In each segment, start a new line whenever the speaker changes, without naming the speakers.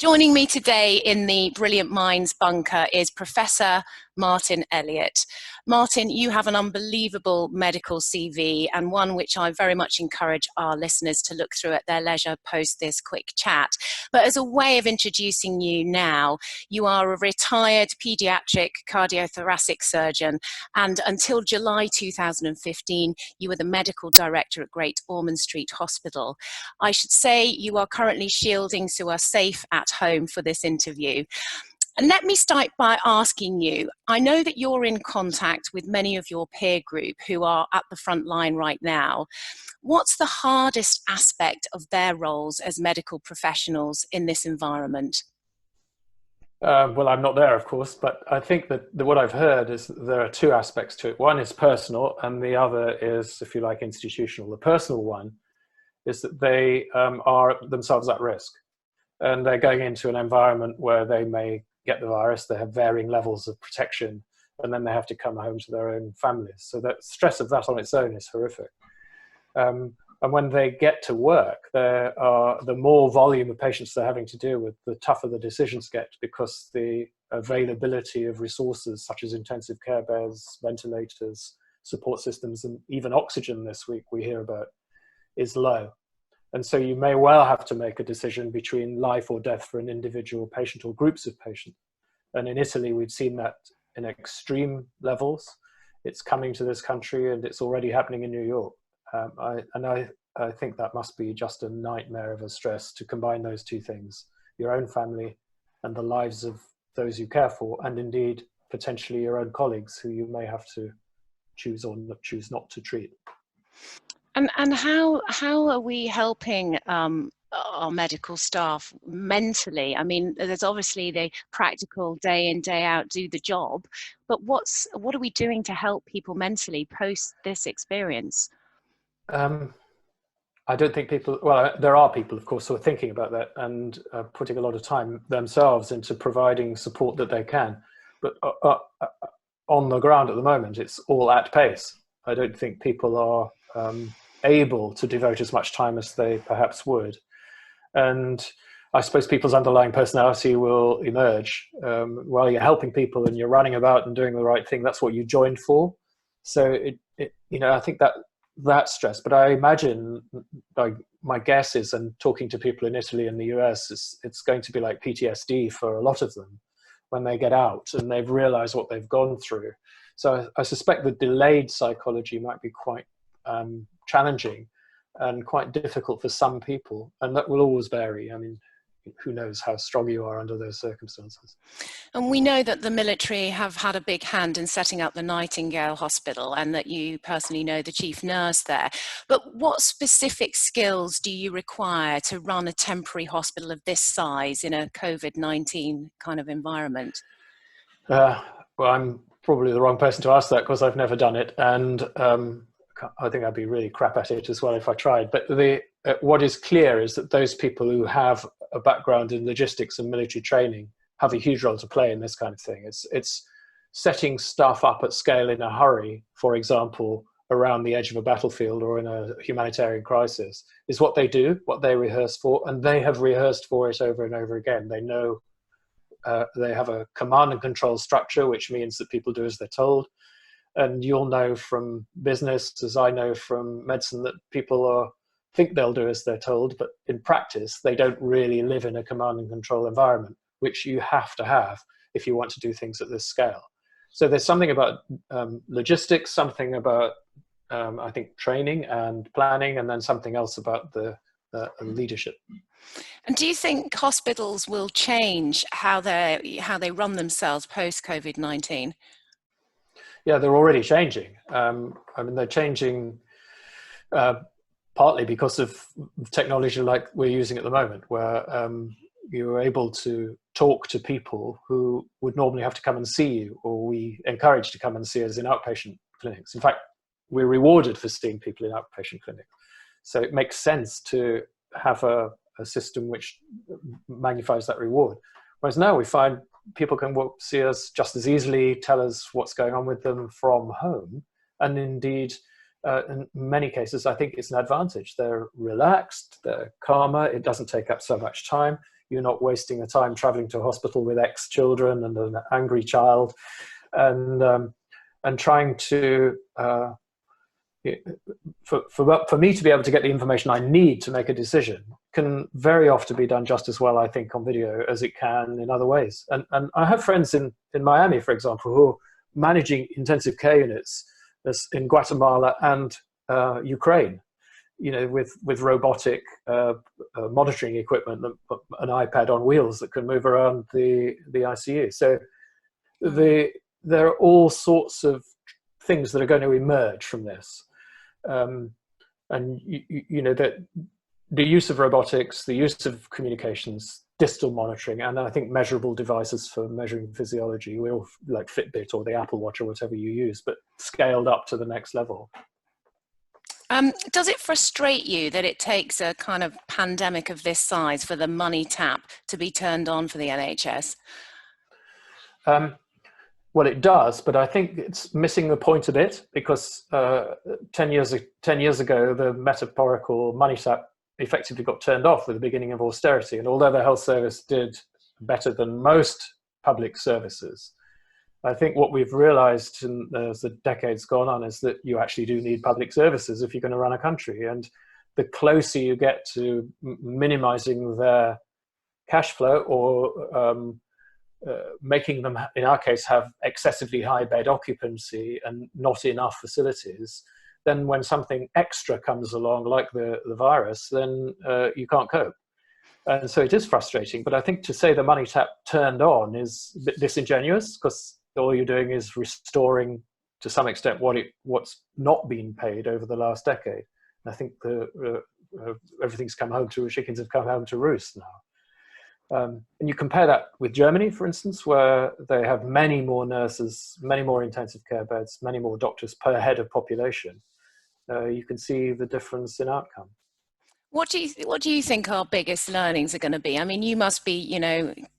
Joining me today in the Brilliant Minds bunker is Professor Martin Elliott. Martin, you have an unbelievable medical CV and one which I very much encourage our listeners to look through at their leisure post this quick chat. But as a way of introducing you now, you are a retired paediatric cardiothoracic surgeon, and until July 2015, you were the medical director at Great Ormond Street Hospital. I should say you are currently shielding, so are safe at home for this interview. And let me start by asking you, I know that you're in contact with many of your peer group who are at the front line right now. What's the hardest aspect of their roles as medical professionals in this environment?
Well, I'm not there, of course, but I think that what I've heard is that there are two aspects to it. One is personal, and the other is, if you like, institutional. The personal one is that they are themselves at risk, and they're going into an environment where they may get the virus. They have varying levels of protection, and then they have to come home to their own families. So the stress of that on its own is horrific. And when they get to work, the more volume of patients they're having to deal with, the tougher the decisions get, because the availability of resources such as intensive care beds, ventilators, support systems, and even oxygen this week we hear about is low. And so you may well have to make a decision between life or death for an individual patient or groups of patients. And in Italy, we've seen that in extreme levels. It's coming to this country, and it's already happening in New York. I think that must be just a nightmare of a stress to combine those two things, your own family and the lives of those you care for, and indeed potentially your own colleagues who you may have to choose or choose not to treat.
And how are we helping our medical staff mentally? I mean, there's obviously the practical day in, day out, do the job, but what are we doing to help people mentally post this experience?
I don't think people, well, there are people, of course, who are thinking about that and putting a lot of time themselves into providing support that they can. But on the ground at the moment, it's all at pace. I don't think people are able to devote as much time as they perhaps would. And I suppose people's underlying personality will emerge. While you're helping people and you're running about and doing the right thing, that's what you joined for. So, I think that stress, but I imagine, like, my guess is, and talking to people in Italy and the US, it's going to be like PTSD for a lot of them when they get out and they've realized what they've gone through. So I suspect the delayed psychology might be quite challenging and quite difficult for some people, and that will always vary. I mean, who knows how strong you are under those circumstances.
And we know that the military have had a big hand in setting up the Nightingale Hospital, and that you personally know the chief nurse there. But what specific skills do you require to run a temporary hospital of this size in a COVID-19 kind of environment?
Well, I'm probably the wrong person to ask that, because I've never done it, and I think I'd be really crap at it as well if I tried. But what is clear is that those people who have a background in logistics and military training have a huge role to play in this kind of thing. It's setting stuff up at scale in a hurry, for example, around the edge of a battlefield or in a humanitarian crisis, is what they do, what they rehearse for, and they have rehearsed for it over and over again. They know they have a command and control structure, which means that people do as they're told. And you'll know from business, as I know from medicine, that people think they'll do as they're told, but in practice, they don't really live in a command and control environment, which you have to have if you want to do things at this scale. So there's something about logistics, something about, I think, training and planning, and then something else about the leadership.
And do you think hospitals will change how they run themselves post COVID-19?
Yeah, they're already changing. I mean, they're changing partly because of technology like we're using at the moment, where you're able to talk to people who would normally have to come and see you, or we encourage to come and see us in outpatient clinics. In fact, we're rewarded for seeing people in outpatient clinics. So it makes sense to have a system which magnifies that reward. Whereas now we find people can see us just as easily, tell us what's going on with them from home. And indeed, in many cases, I think it's an advantage. They're relaxed, they're calmer, it doesn't take up so much time. You're not wasting the time traveling to a hospital with ex-children and an angry child, and trying to for me to be able to get the information I need to make a decision can very often be done just as well, I think, on video as it can in other ways. And I have friends in Miami, for example, who are managing intensive care units in Guatemala and Ukraine, with robotic monitoring equipment, an iPad on wheels that can move around the ICU. So there are all sorts of things that are going to emerge from this. And that the use of robotics, the use of communications, distal monitoring, and I think measurable devices for measuring physiology, will, like Fitbit or the Apple Watch or whatever you use, but scaled up to the next level.
Does it frustrate you that it takes a kind of pandemic of this size for the money tap to be turned on for the NHS?
Well, it does, but I think it's missing the point a bit, because 10 years ago, the metaphorical money tap effectively got turned off with the beginning of austerity. And although the health service did better than most public services, I think what we've realized as the decades gone on is that you actually do need public services if you're going to run a country. And the closer you get to minimizing their cash flow, or making them, in our case, have excessively high bed occupancy and not enough facilities, then when something extra comes along, like the virus, then you can't cope. And so it is frustrating. But I think to say the money tap turned on is a bit disingenuous, because all you're doing is restoring, to some extent, what's not been paid over the last decade. And I think everything's come home to, chickens have come home to roost now. And you compare that with Germany, for instance, where they have many more nurses, many more intensive care beds, many more doctors per head of population. You can see the difference in outcome.
What do you think our biggest learnings are going to be? I mean, you must be,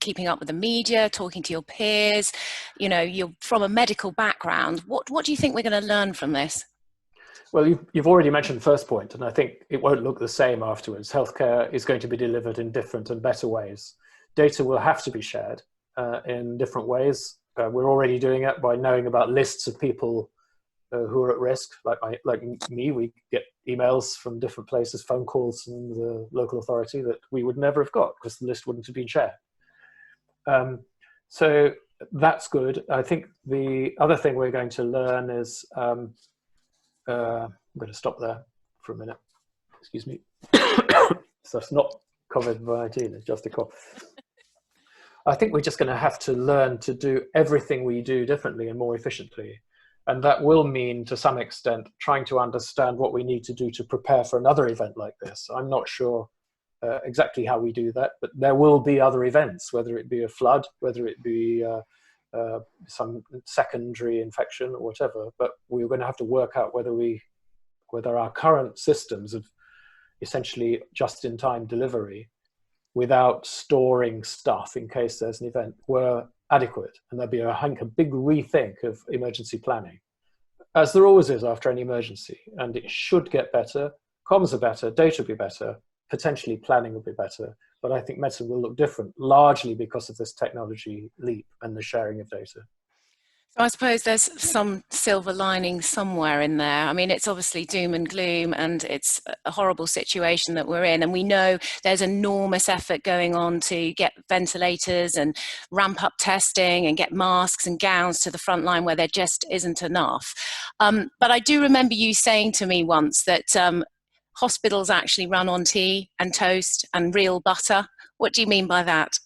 keeping up with the media, talking to your peers. You're from a medical background. What do you think we're going to learn from this?
Well, you've already mentioned the first point, and I think it won't look the same afterwards. Healthcare is going to be delivered in different and better ways. Data will have to be shared in different ways. We're already doing it by knowing about lists of people who are at risk. Like me, we get emails from different places, phone calls from the local authority that we would never have got because the list wouldn't have been shared. So that's good. I think the other thing we're going to learn is, I'm going to stop there for a minute. Excuse me. So it's not COVID-19, it's just a cough. I think we're just going to have to learn to do everything we do differently and more efficiently. And that will mean, to some extent, trying to understand what we need to do to prepare for another event like this. I'm not sure exactly how we do that, but there will be other events, whether it be a flood, whether it be some secondary infection or whatever. But we're going to have to work out whether our current systems of essentially just-in-time delivery, without storing stuff in case there's an event, were adequate. And there'd be a big rethink of emergency planning, as there always is after any emergency. And it should get better. Comms are better, data will be better, potentially planning will be better. But I think medicine will look different, largely because of this technology leap and the sharing of data.
So I suppose there's some silver lining somewhere in there. I mean, it's obviously doom and gloom, and it's a horrible situation that we're in. And we know there's enormous effort going on to get ventilators and ramp up testing and get masks and gowns to the front line where there just isn't enough. But I do remember you saying to me once that hospitals actually run on tea and toast and real butter. What do you mean by that?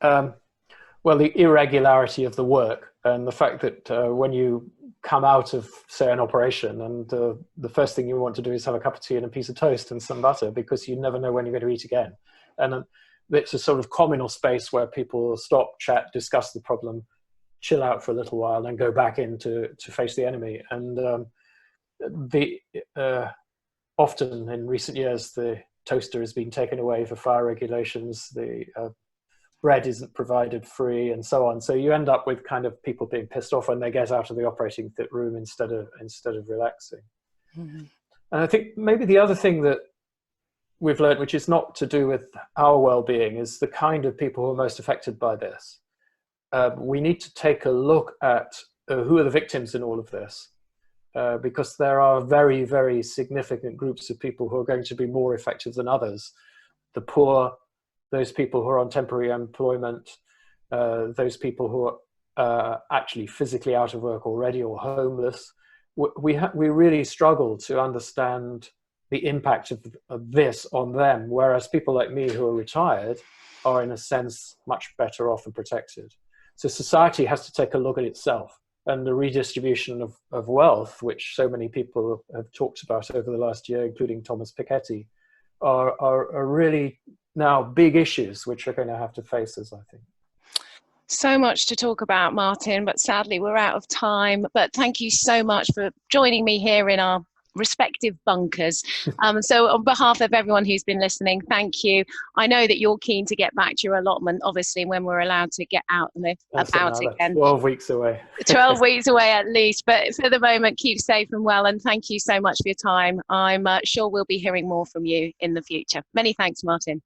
Well, the irregularity of the work, and the fact that when you come out of, say, an operation, and the first thing you want to do is have a cup of tea and a piece of toast and some butter, because you never know when you're going to eat again. And it's a sort of communal space where people stop, chat, discuss the problem, chill out for a little while, and go back in to face the enemy. And often in recent years, the toaster has been taken away for fire regulations. The bread isn't provided free, and so on. So you end up with kind of people being pissed off when they get out of the operating room instead of relaxing. Mm-hmm. And I think maybe the other thing that we've learned, which is not to do with our well-being, is the kind of people who are most affected by this. We need to take a look at who are the victims in all of this, because there are very, very significant groups of people who are going to be more effective than others. The poor, those people who are on temporary employment, those people who are actually physically out of work already or homeless. We really struggle to understand the impact of this on them, whereas people like me who are retired are in a sense much better off and protected. So society has to take a look at itself, and the redistribution of wealth, which so many people have talked about over the last year, including Thomas Piketty, are really now big issues which are going to have to face us, I think.
So much to talk about, Martin, but sadly we're out of time. But thank you so much for joining me here in our respective bunkers. So on behalf of everyone who's been listening, thank you. I know that you're keen to get back to your allotment, obviously, when we're allowed to get out and about again.
12 weeks away.
12 weeks away at least. But for the moment, keep safe and well. And thank you so much for your time. I'm sure we'll be hearing more from you in the future. Many thanks, Martin.